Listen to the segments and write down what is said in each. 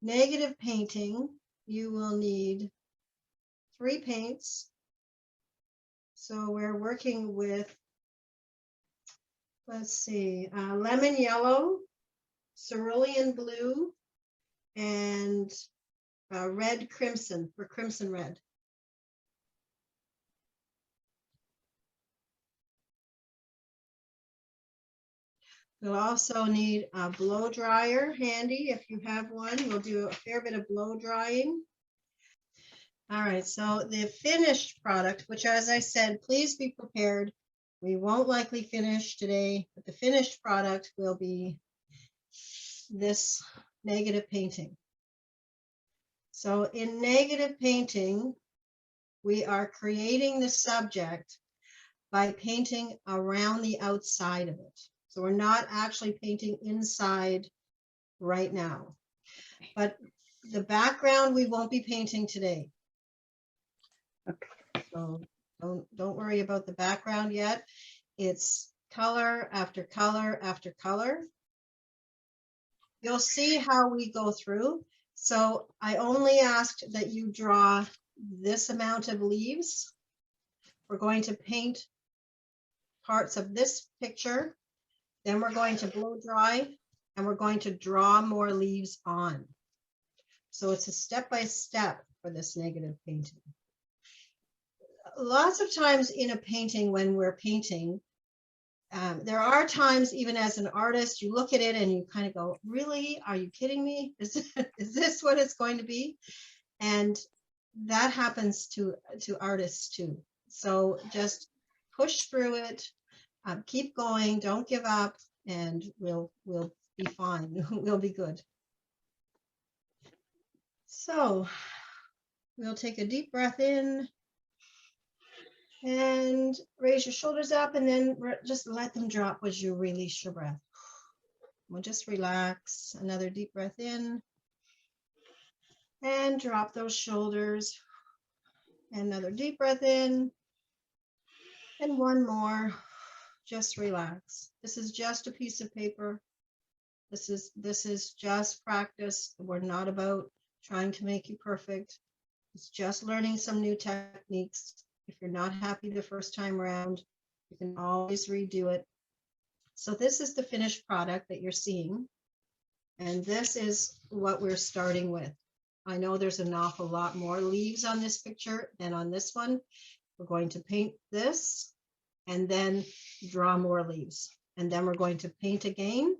negative painting, you will need 3 paints. So we're working with, let's see, lemon yellow, cerulean blue, and red crimson, for crimson red. You'll also need a blow dryer handy if you have one. We'll do a fair bit of blow drying. All right, so the finished product, which, as I said, please be prepared. We won't likely finish today, but the finished product will be this negative painting. So in negative painting, we are creating the subject by painting around the outside of it. So we're not actually painting inside right now. But the background we won't be painting today. Okay. So don't worry about the background yet. It's color after color after color. You'll see how we go through. So I only asked that you draw this amount of leaves. We're going to paint parts of this picture. Then we're going to blow dry and we're going to draw more leaves on. So it's a step-by-step for this negative painting. Lots of times in a painting when we're painting, there are times even as an artist, you look at it and you kind of go, really, are you kidding me? Is this what it's going to be? And that happens to artists too. So just push through it, keep going, don't give up, and we'll be fine. We'll be good. So we'll take a deep breath in and raise your shoulders up, and then just let them drop as you release your breath. We'll just relax. Another deep breath in and drop those shoulders. Another deep breath in and one more. Just relax. This is just a piece of paper. This is just practice. We're not about trying to make you perfect. It's just learning some new techniques. If you're not happy the first time around, you can always redo it. So this is the finished product that you're seeing. And this is what we're starting with. I know there's an awful lot more leaves on this picture than on this one. We're going to paint this and then draw more leaves. And then we're going to paint again,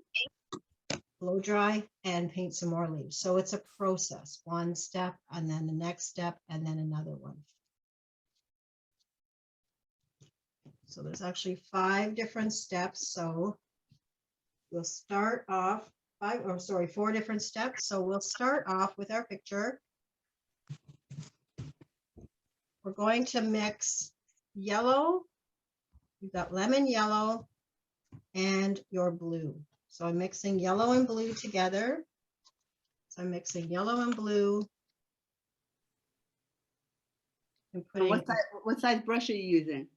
blow dry, and paint some more leaves. So it's a process, one step, and then the next step, and then another one. So there's actually 5 different steps. So we'll start off, 4 different steps. So we'll start off with our picture. We're going to mix yellow. You've got lemon yellow and your blue. So I'm mixing yellow and blue together. So I'm mixing yellow and blue. And putting, what size brush are you using?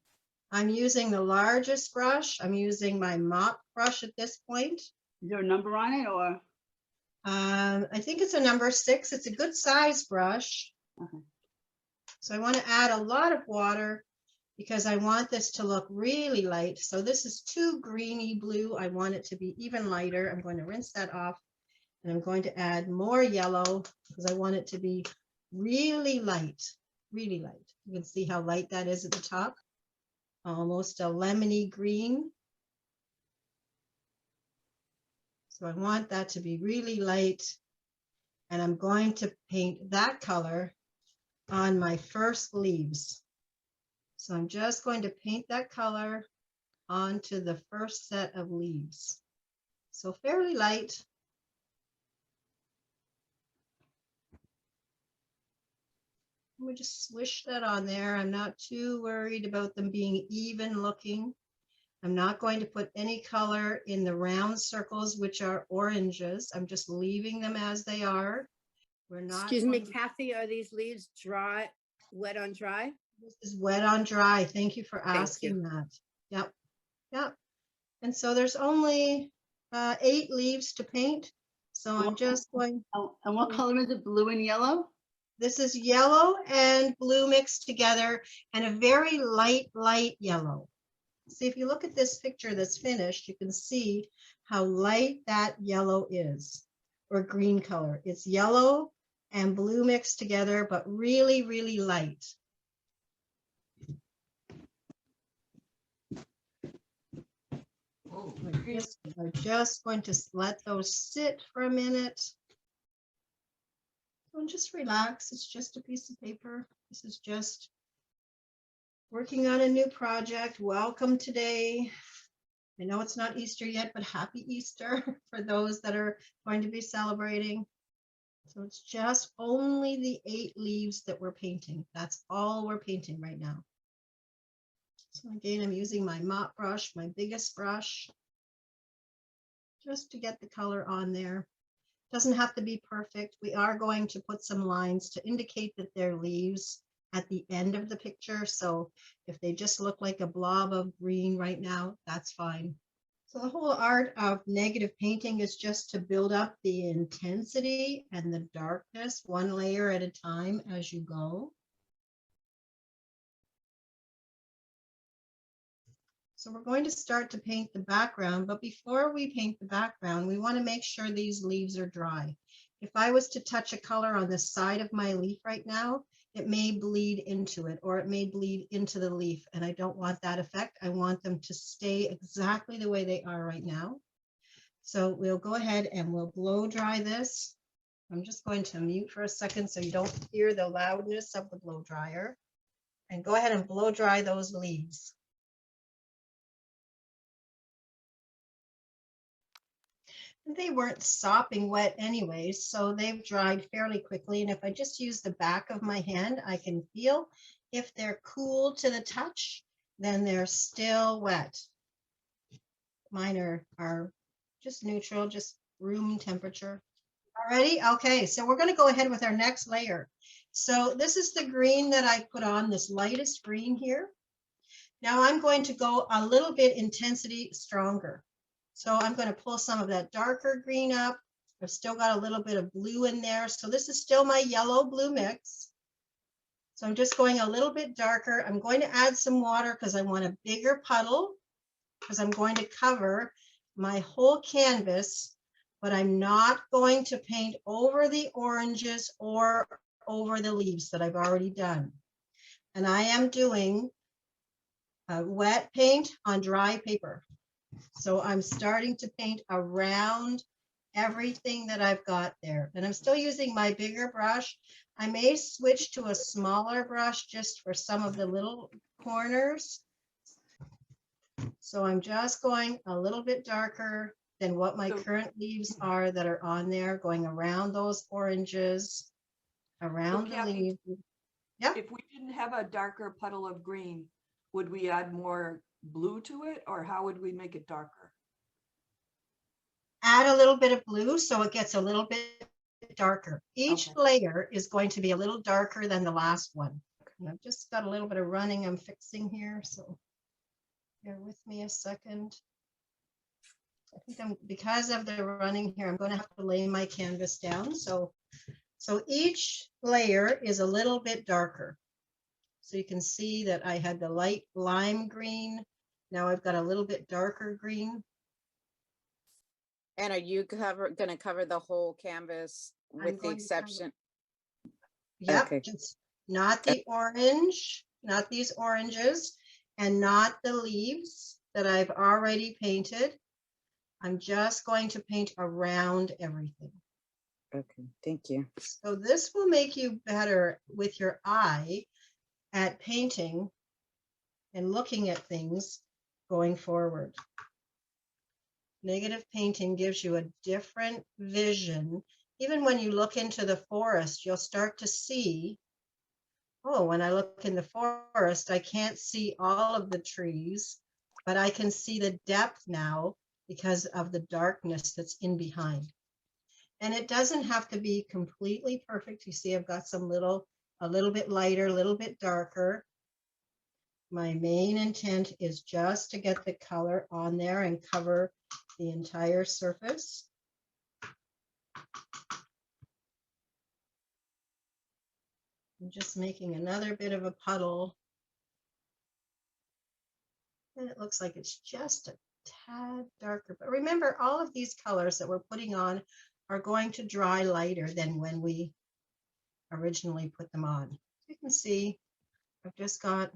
I'm using the largest brush. I'm using my mop brush at this point. Is there a number on it, or? I think it's a number 6. It's a good size brush. Okay. So I want to add a lot of water because I want this to look really light. So this is too greeny blue. I want it to be even lighter. I'm going to rinse that off, and I'm going to add more yellow because I want it to be really light, really light. You can see how light that is at the top. Almost a lemony green. So I want that to be really light. And I'm going to paint that color on my first leaves. So I'm just going to paint that color onto the first set of leaves. So fairly light. We just swish that on there. I'm not too worried about them being even looking. I'm not going to put any color in the round circles, which are oranges. I'm just leaving them as they are. We're not. Excuse me, Kathy, are these leaves dry, wet on dry? This is wet on dry. Thank you for asking that. Yep. Yep. And so there's only 8 leaves to paint. So I'm just going, Oh, and what color is it? Blue and yellow? this is yellow and blue mixed together and a very light yellow. See, if you look at this picture that's finished, you can see how light that yellow is, or green color. It's yellow and blue mixed together, but really, really light. We're just going to let those sit for a minute. Don't just relax. It's just a piece of paper. This is just working on a new project. Welcome today. I know it's not Easter yet, but happy Easter for those that are going to be celebrating. So it's just only the 8 leaves that we're painting. That's all we're painting right now. So again, I'm using my mop brush, my biggest brush, just to get the color on there. Doesn't have to be perfect. We are going to put some lines to indicate that they're leaves at the end of the picture. So if they just look like a blob of green right now, that's fine. So the whole art of negative painting is just to build up the intensity and the darkness one layer at a time as you go. So we're going to start to paint the background, but before we paint the background, we want to make sure these leaves are dry. If I was to touch a color on the side of my leaf right now, it may bleed into it, or it may bleed into the leaf, and I don't want that effect. I want them to stay exactly the way they are right now. So we'll go ahead and we'll blow dry this. I'm just going to mute for a second so you don't hear the loudness of the blow dryer. And go ahead and blow dry those leaves. They weren't sopping wet anyway, so they've dried fairly quickly. And if I just use the back of my hand, I can feel if they're cool to the touch, then they're still wet. Mine are just neutral, just room temperature. Already? Okay, so we're going to go ahead with our next layer. So this is the green that I put on, this lightest green here. Now I'm going to go a little bit intensity stronger. So I'm going to pull some of that darker green up. I've still got a little bit of blue in there. So this is still my yellow blue mix. So I'm just going a little bit darker. I'm going to add some water because I want a bigger puddle, because I'm going to cover my whole canvas, but I'm not going to paint over the oranges or over the leaves that I've already done. And I am doing a wet paint on dry paper. So I'm starting to paint around everything that I've got there. And I'm still using my bigger brush. I may switch to a smaller brush just for some of the little corners. So I'm just going a little bit darker than what my current leaves are that are on there, going around those oranges, around the leaves. Yeah. If we didn't have a darker puddle of green, would we add more blue to it, or how would we make it darker? Add a little bit of blue so it gets a little bit darker. Each layer is going to be a little darker than the last one. And I've just got a little bit of running I'm fixing here, so bear with me a second. I think because of the running here, I'm going to have to lay my canvas down. So each layer is a little bit darker. So you can see that I had the light lime green. Now I've got a little bit darker green. And are you going to cover the whole canvas with the exception? Yep, Okay. just not the orange, not these oranges, and not the leaves that I've already painted. I'm just going to paint around everything. Okay, thank you. So this will make you better with your eye at painting and looking at things going forward. Negative painting gives you a different vision. Even when you look into the forest, you'll start to see, oh, when I look in the forest, I can't see all of the trees, but I can see the depth now because of the darkness that's in behind. And it doesn't have to be completely perfect. You see, I've got some a little bit lighter, a little bit darker. My main intent is just to get the color on there and cover the entire surface. I'm just making another bit of a puddle. And it looks like it's just a tad darker. But remember, all of these colors that we're putting on are going to dry lighter than when we originally put them on. You can see I've just got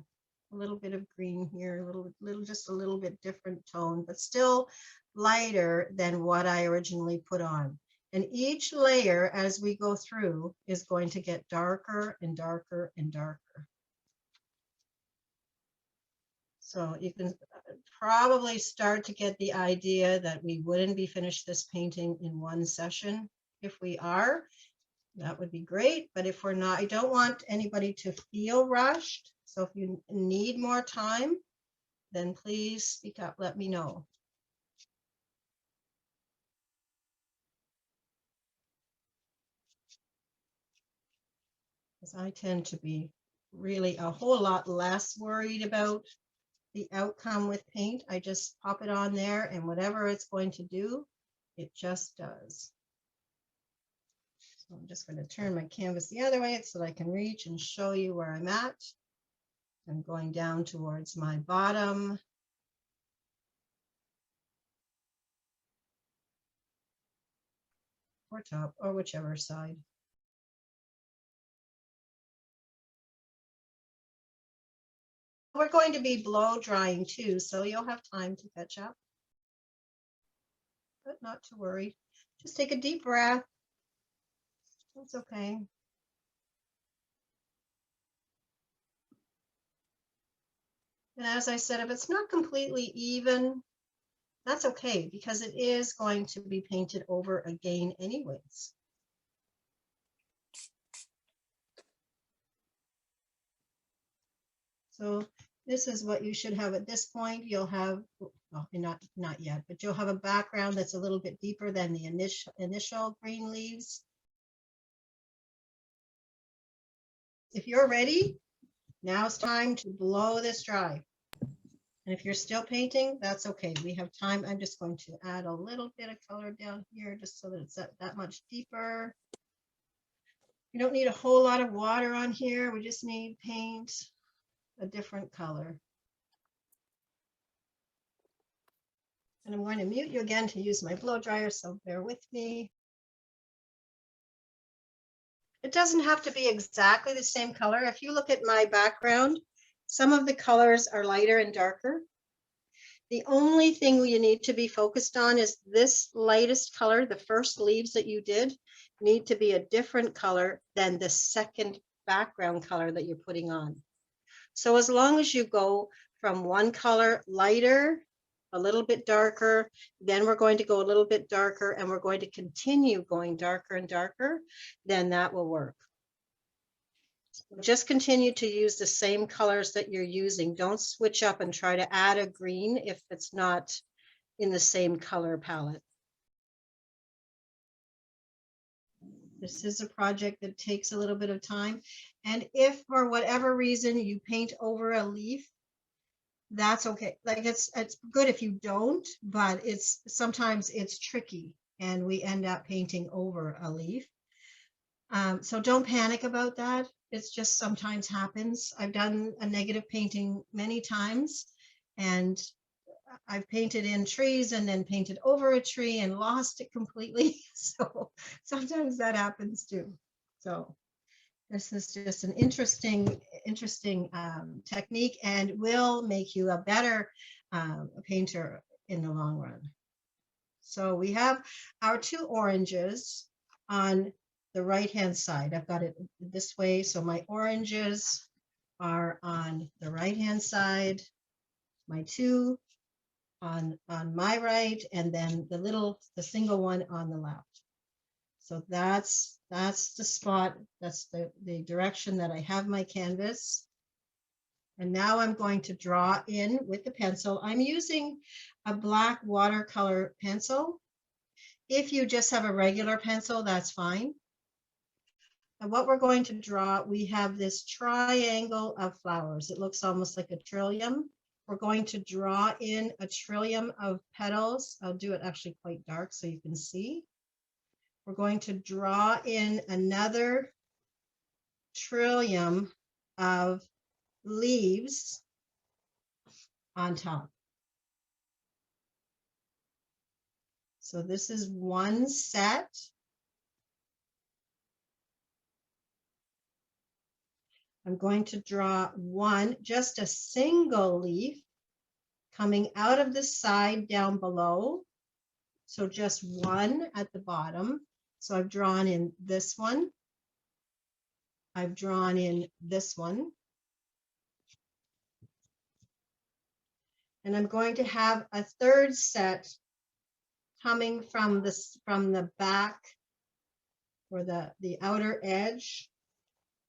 a little bit of green here, just a little bit different tone, but still lighter than what I originally put on. And each layer as we go through is going to get darker and darker and darker. So you can probably start to get the idea that we wouldn't be finished this painting in one session. If we are, that would be great. But if we're not, I don't want anybody to feel rushed. So if you need more time, then please speak up, let me know. Because I tend to be really a whole lot less worried about the outcome with paint. I just pop it on there and whatever it's going to do, it just does. So I'm just going to turn my canvas the other way so that I can reach and show you where I'm at. I'm going down towards my bottom. Or top, or whichever side. We're going to be blow drying too, so you'll have time to catch up. But not to worry. Just take a deep breath. That's okay. And as I said, if it's not completely even, that's okay, because it is going to be painted over again anyways. So this is what you should have at this point. You'll have, well, not yet, but you'll have a background that's a little bit deeper than the initial green leaves. If you're ready, now it's time to blow this dry. And if you're still painting, that's okay. We have time. I'm just going to add a little bit of color down here just so that it's that much deeper. You don't need a whole lot of water on here. We just need paint, a different color. And I'm going to mute you again to use my blow dryer, so bear with me. It doesn't have to be exactly the same color. If you look at my background, some of the colors are lighter and darker. The only thing you need to be focused on is this lightest color. The first leaves that you did need to be a different color than the second background color that you're putting on. So as long as you go from one color lighter, a little bit darker, then we're going to go a little bit darker, and we're going to continue going darker and darker, then that will work. Just continue to use the same colors that you're using. Don't switch up and try to add a green if it's not in the same color palette. This is a project that takes a little bit of time. And if for whatever reason you paint over a leaf, that's okay. Like it's good if you don't, but sometimes it's tricky and we end up painting over a leaf. So don't panic about that. It's just sometimes happens. I've done a negative painting many times, and I've painted in trees and then painted over a tree and lost it completely. So sometimes that happens too. So this is just an interesting technique, and will make you a better painter in the long run. So we have our two oranges on the right hand side. I've got it this way, so my oranges are on the right hand side, my two on my right, and then the single one on the left. So that's the spot, that's the direction that I have my canvas. And now I'm going to draw in with the pencil. I'm using a black watercolor pencil. If you just have a regular pencil, that's fine. And what we're going to draw, we have this triangle of flowers. It looks almost like a trillium. We're going to draw in a trillium of petals. I'll do it actually quite dark so you can see. We're going to draw in another trillium of leaves on top. So this is one set. I'm going to draw one, just a single leaf coming out of the side down below. So just one at the bottom. So I've drawn in this one. I've drawn in this one. And I'm going to have a third set coming from the back or the outer edge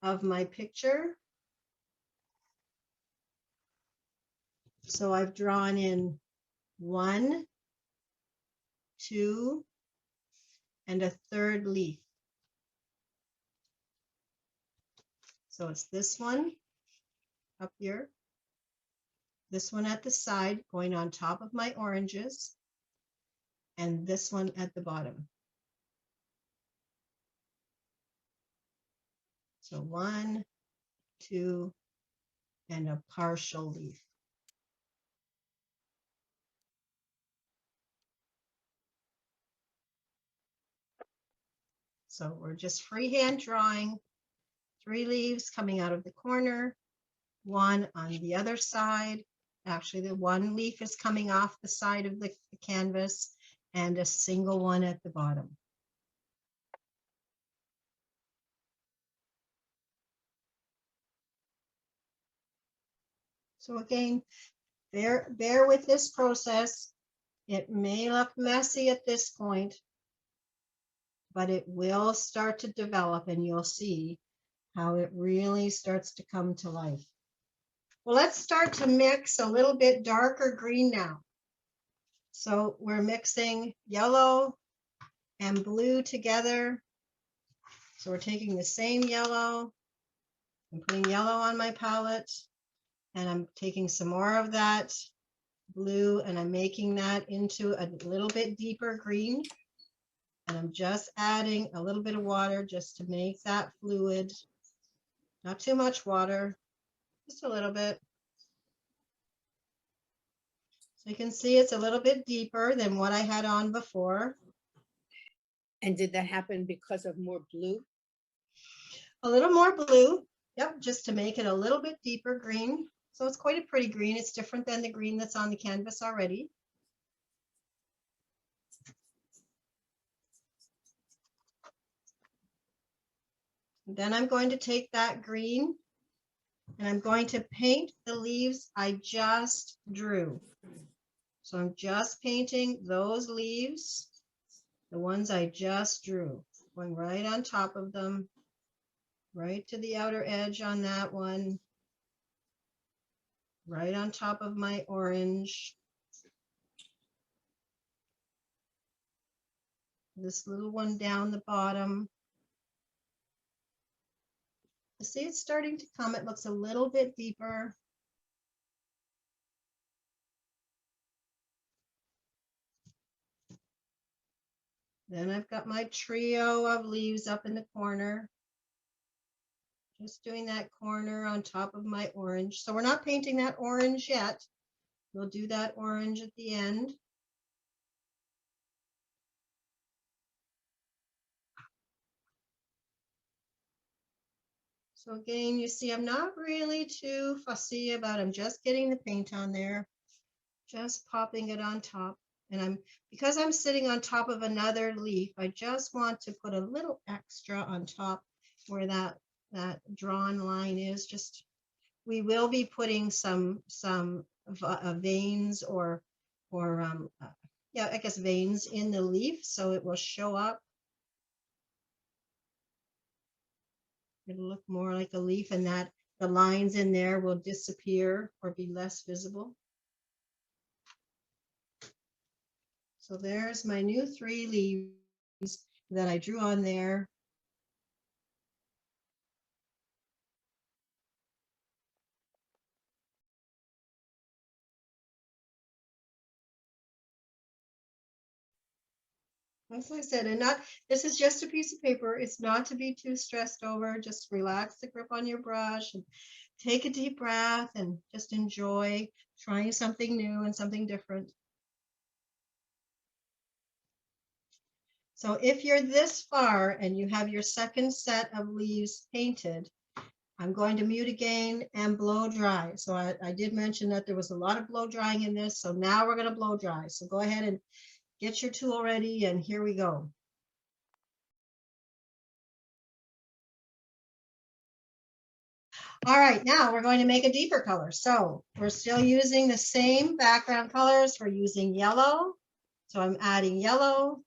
of my picture. So I've drawn in 1, 2, and a third leaf. So it's this one up here, this one at the side going on top of my oranges, and this one at the bottom. So 1, 2, and a partial leaf. So we're just freehand drawing 3 leaves coming out of the corner, 1 on the other side. Actually, the 1 leaf is coming off the side of the canvas and a single one at the bottom. So again, bear with this process. It may look messy at this point, but it will start to develop and you'll see how it really starts to come to life. Well, let's start to mix a little bit darker green now. So we're mixing yellow and blue together. So we're taking the same yellow and putting yellow on my palette, and I'm taking some more of that blue and I'm making that into a little bit deeper green. And I'm just adding a little bit of water just to make that fluid. Not too much water, just a little bit. So you can see it's a little bit deeper than what I had on before. And did that happen because of more blue? A little more blue, yep, just to make it a little bit deeper green. So it's quite a pretty green. It's different than the green that's on the canvas already. Then I'm going to take that green and I'm going to paint the leaves I just drew. So I'm just painting those leaves, the ones I just drew, going right on top of them, right to the outer edge on that one, right on top of my orange. This little one down the bottom. You see it's starting to come. It looks a little bit deeper. Then I've got my trio of leaves up in the corner. Just doing that corner on top of my orange. So we're not painting that orange yet. We'll do that orange at the end. So again, you see, I'm not really too fussy about, I'm just getting the paint on there, just popping it on top. And because I'm sitting on top of another leaf, I just want to put a little extra on top where that drawn line is. Just, we will be putting some veins or yeah, I guess veins in the leaf, so it will show up. It'll look more like a leaf, and that the lines in there will disappear or be less visible. So there's my new 3 leaves that I drew on there. As I said, and not, this is just a piece of paper. It's not to be too stressed over. Just relax the grip on your brush and take a deep breath and just enjoy trying something new and something different. So if you're this far and you have your second set of leaves painted, I'm going to mute again and blow dry. So I did mention that there was a lot of blow drying in this. So now we're going to blow dry. So go ahead and get your tool ready, and here we go. All right, now we're going to make a deeper color. So we're still using the same background colors. We're using yellow. So I'm adding yellow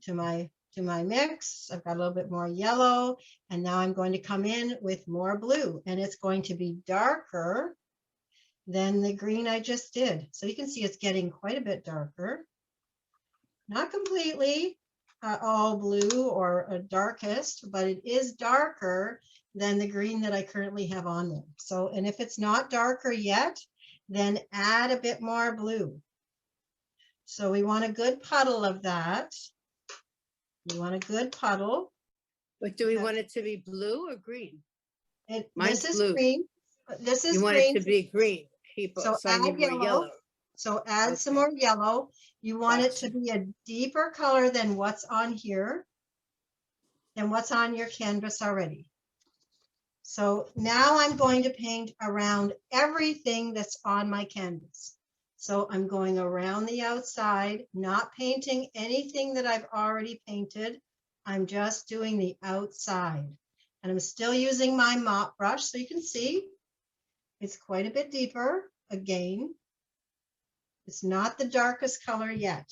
to my mix. I've got a little bit more yellow, and now I'm going to come in with more blue, and it's going to be darker than the green I just did. So you can see it's getting quite a bit darker. Not completely all blue or darkest, but it is darker than the green that I currently have on there. So, and if it's not darker yet, then add a bit more blue. So we want a good puddle of that. We want a good puddle. But do we want it to be blue or green? Mine's This is blue. green. This is You want green. it to be green, people, So so I need add more yellow. yellow. So add some Okay. more yellow. You want it to Gotcha. be a deeper color than what's on here, than what's on your canvas already. So now I'm going to paint around everything that's on my canvas. So I'm going around the outside, not painting anything that I've already painted. I'm just doing the outside. And I'm still using my mop brush, so you can see it's quite a bit deeper. Again, it's not the darkest color yet.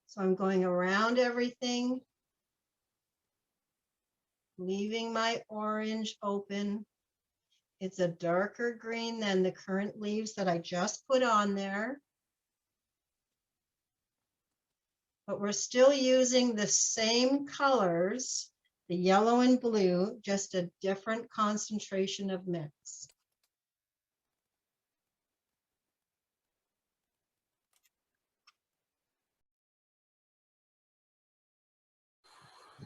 So I'm going around everything, leaving my orange open. It's a darker green than the current leaves that I just put on there. But we're still using the same colors, the yellow and blue, just a different concentration of mix.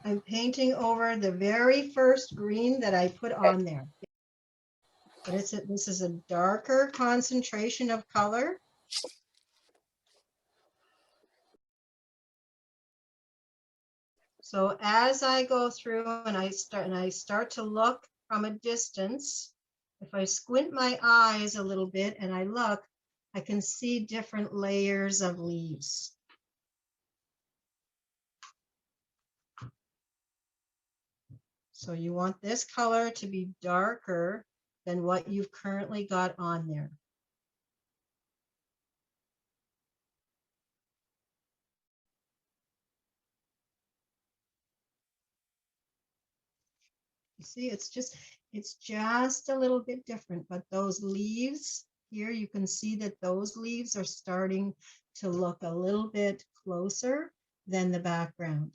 I'm painting over the very first green that I put on there. But this is a darker concentration of color. So as I go through and I start to look from a distance, if I squint my eyes a little bit and I look, I can see different layers of leaves. So you want this color to be darker than what you've currently got on there. You see, it's just a little bit different, but those leaves here, you can see that those leaves are starting to look a little bit closer than the background.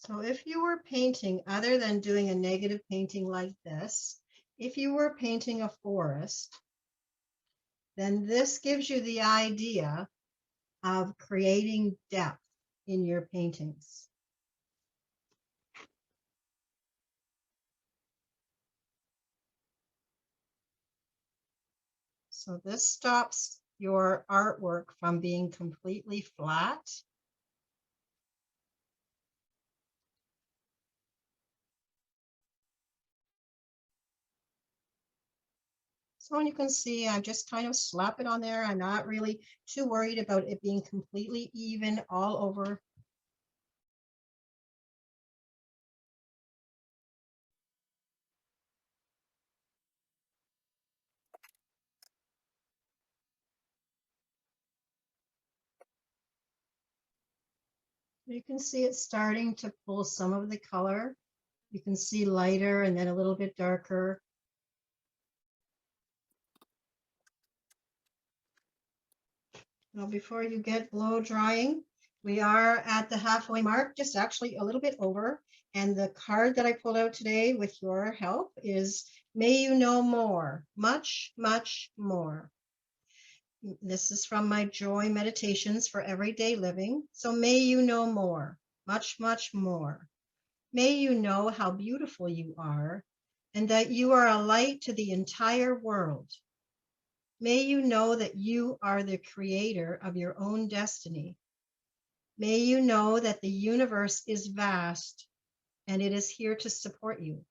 So if you were painting, other than doing a negative painting like this, if you were painting a forest, then this gives you the idea of creating depth in your paintings. So this stops your artwork from being completely flat. So you can see, I just kind of slap it on there. I'm not really too worried about it being completely even all over. You can see it starting to pull some of the color. You can see lighter and then a little bit darker. Now, before you get blow drying, We are at the halfway mark, just actually a little bit over. And the card that I pulled out today with your help is May You Know More, much, much more. This is from my Joy Meditations for Everyday Living. So may you know more, much, much more. May you know how beautiful you are and that you are a light to the entire world. May you know that you are the creator of your own destiny. May you know that the universe is vast and it is here to support you.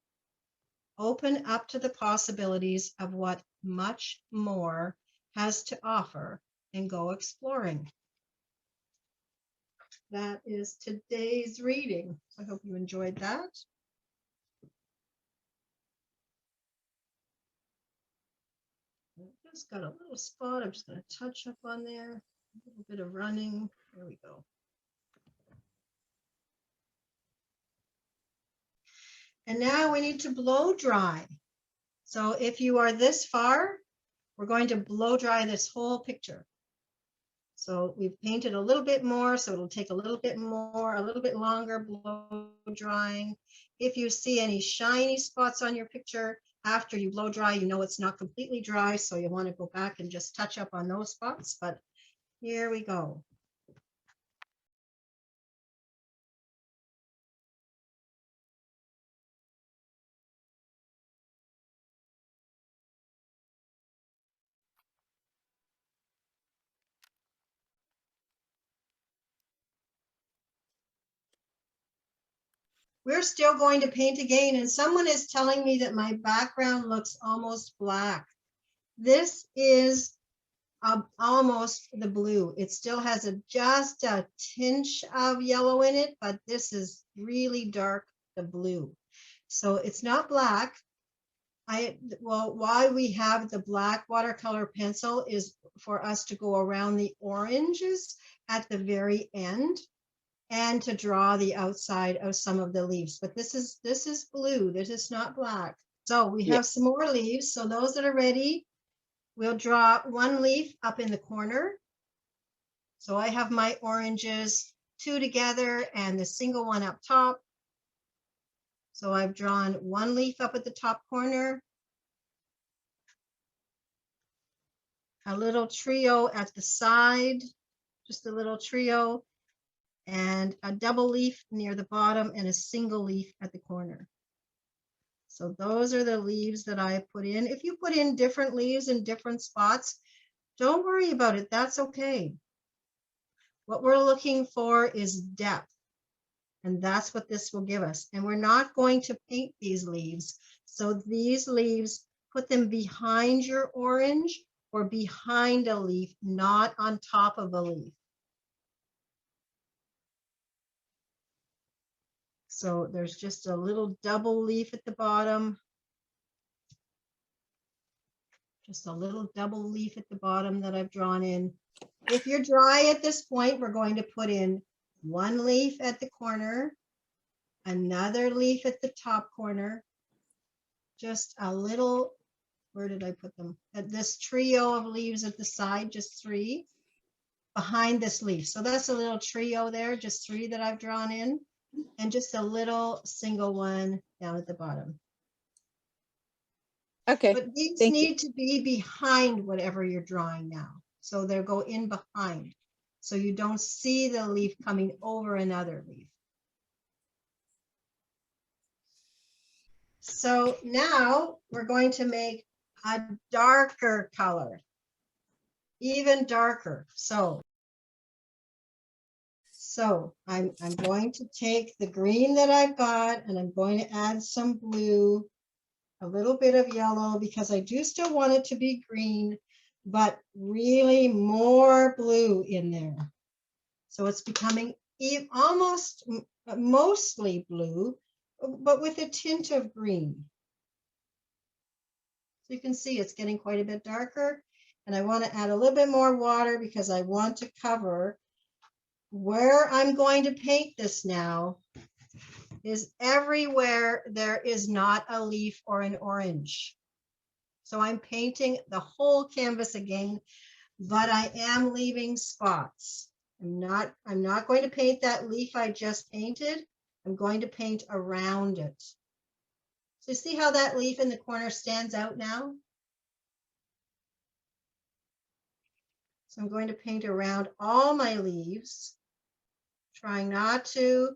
Open up to the possibilities of what much more has to offer and go exploring. That is today's reading. I hope you enjoyed that. I just got a little spot. I'm just going to touch up on there. A little bit of running. There we go. And now we need to blow dry. So if you are this far, we're going to blow dry this whole picture. So we've painted a little bit more, so it'll take a little bit more, a little bit longer blow drying. If you see any shiny spots on your picture after you blow dry, you know it's not completely dry, so you want to go back and just touch up on those spots. But here we go. We're still going to paint again, and someone is telling me that my background looks almost black. This is almost the blue. It still has just a tinge of yellow in it, but this is really dark, the blue. So it's not black. Why we have the black watercolor pencil is for us to go around the oranges at the very end and to draw the outside of some of the leaves. But this is blue. This is not black. So we have some more leaves. So those that are ready, we'll draw one leaf up in the corner. So I have my oranges, 2 together and the single one up top. So I've drawn one leaf up at the top corner, a little trio at the side, just a little trio, and a double leaf near the bottom and a single leaf at the corner. So those are the leaves that I put in. If you put in different leaves in different spots, don't worry about it. That's okay. What we're looking for is depth, and that's what this will give us. And we're not going to paint these leaves. So these leaves, put them behind your orange or behind a leaf, not on top of a leaf. So there's just a little double leaf at the bottom. Just a little double leaf at the bottom that I've drawn in. If you're dry at this point, we're going to put in one leaf at the corner, another leaf at the top corner, just a little, where did I put them? At this trio of leaves at the side, just 3 behind this leaf. So that's a little trio there, just 3 that I've drawn in, and just a little single one down at the bottom. Okay, But these thank you. need to be behind whatever you're drawing now. So they'll go in behind. So you don't see the leaf coming over another leaf. So now we're going to make a darker color, even darker. So I'm going to take the green that I've got and I'm going to add some blue, a little bit of yellow, because I do still want it to be green, but really more blue in there. So it's becoming almost mostly blue, but with a tint of green. So you can see it's getting quite a bit darker, and I want to add a little bit more water because I want to cover where I'm going to paint this now is everywhere there is not a leaf or an orange. So I'm painting the whole canvas again, but I am leaving spots. I'm not going to paint that leaf I just painted. I'm going to paint around it. So see how that leaf in the corner stands out now? So I'm going to paint around all my leaves, trying not to.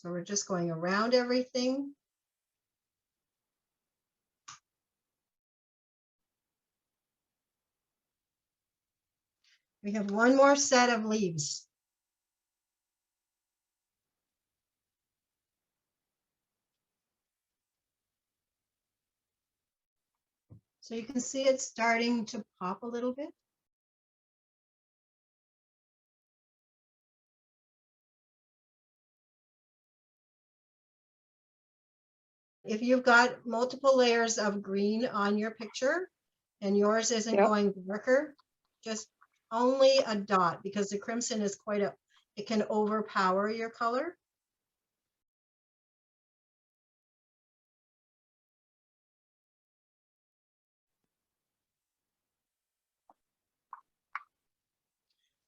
So we're just going around everything. We have one more set of leaves. So you can see it's starting to pop a little bit. If you've got multiple layers of green on your picture and yours isn't going darker, just only a dot, because the crimson is it can overpower your color.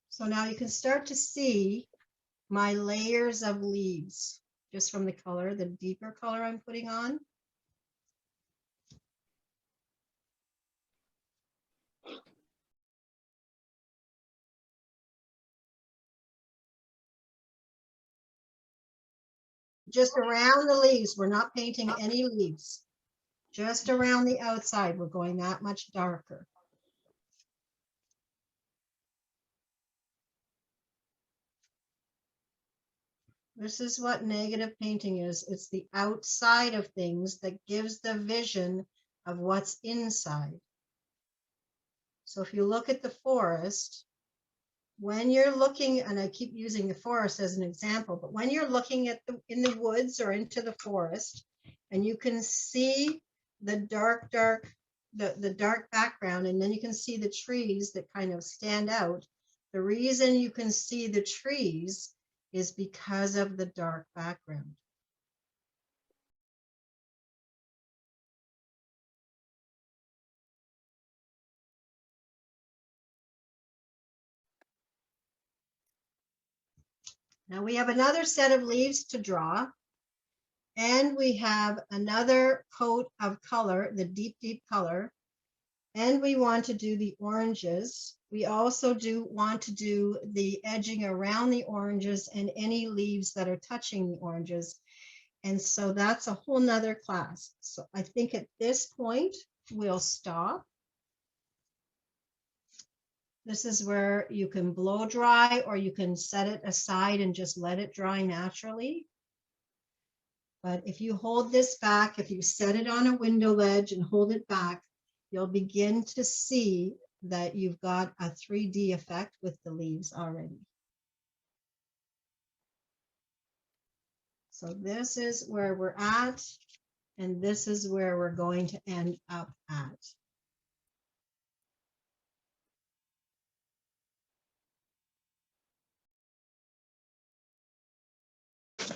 So now you can start to see my layers of leaves just from the color, the deeper color I'm putting on. Just around the leaves, we're not painting any leaves. Just around the outside, we're going that much darker. This is what negative painting is. It's the outside of things that gives the vision of what's inside. So if you look at the forest, when you're looking, and I keep using the forest as an example, but when you're looking at in the woods or into the forest, and you can see the dark background, and then you can see the trees that kind of stand out. The reason you can see the trees is because of the dark background. Now we have another set of leaves to draw, and we have another coat of color, the deep, deep color, and we want to do the oranges. We also want to do the edging around the oranges and any leaves that are touching the oranges. And so that's a whole nother class. So I think at this point, we'll stop. This is where you can blow dry, or you can set it aside and just let it dry naturally. But if you hold this back, if you set it on a window ledge and hold it back, you'll begin to see that you've got a 3D effect with the leaves already. So this is where we're at, and this is where we're going to end up at.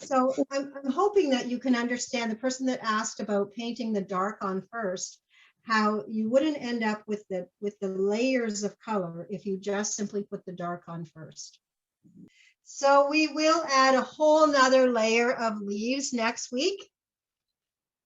So I'm hoping that you can understand, the person that asked about painting the dark on first, how you wouldn't end up with the layers of color if you just simply put the dark on first. So we will add a whole nother layer of leaves next week.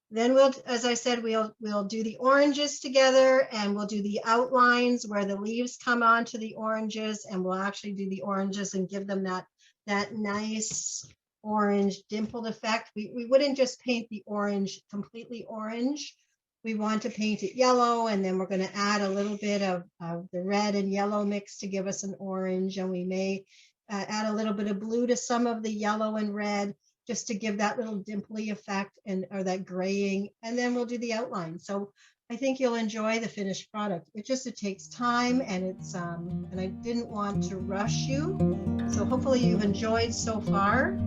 Then we'll, as I said, we'll do the oranges together, and we'll do the outlines where the leaves come onto the oranges, and we'll actually do the oranges and give them that nice orange dimpled effect. We wouldn't just paint the orange completely orange. We want to paint it yellow, and then we're going to add a little bit of the red and yellow mix to give us an orange, and we may add a little bit of blue to some of the yellow and red, just to give that little dimply effect, or that graying, and then we'll do the outline. So I think you'll enjoy the finished product. It takes time, and and I didn't want to rush you. So hopefully you've enjoyed so far.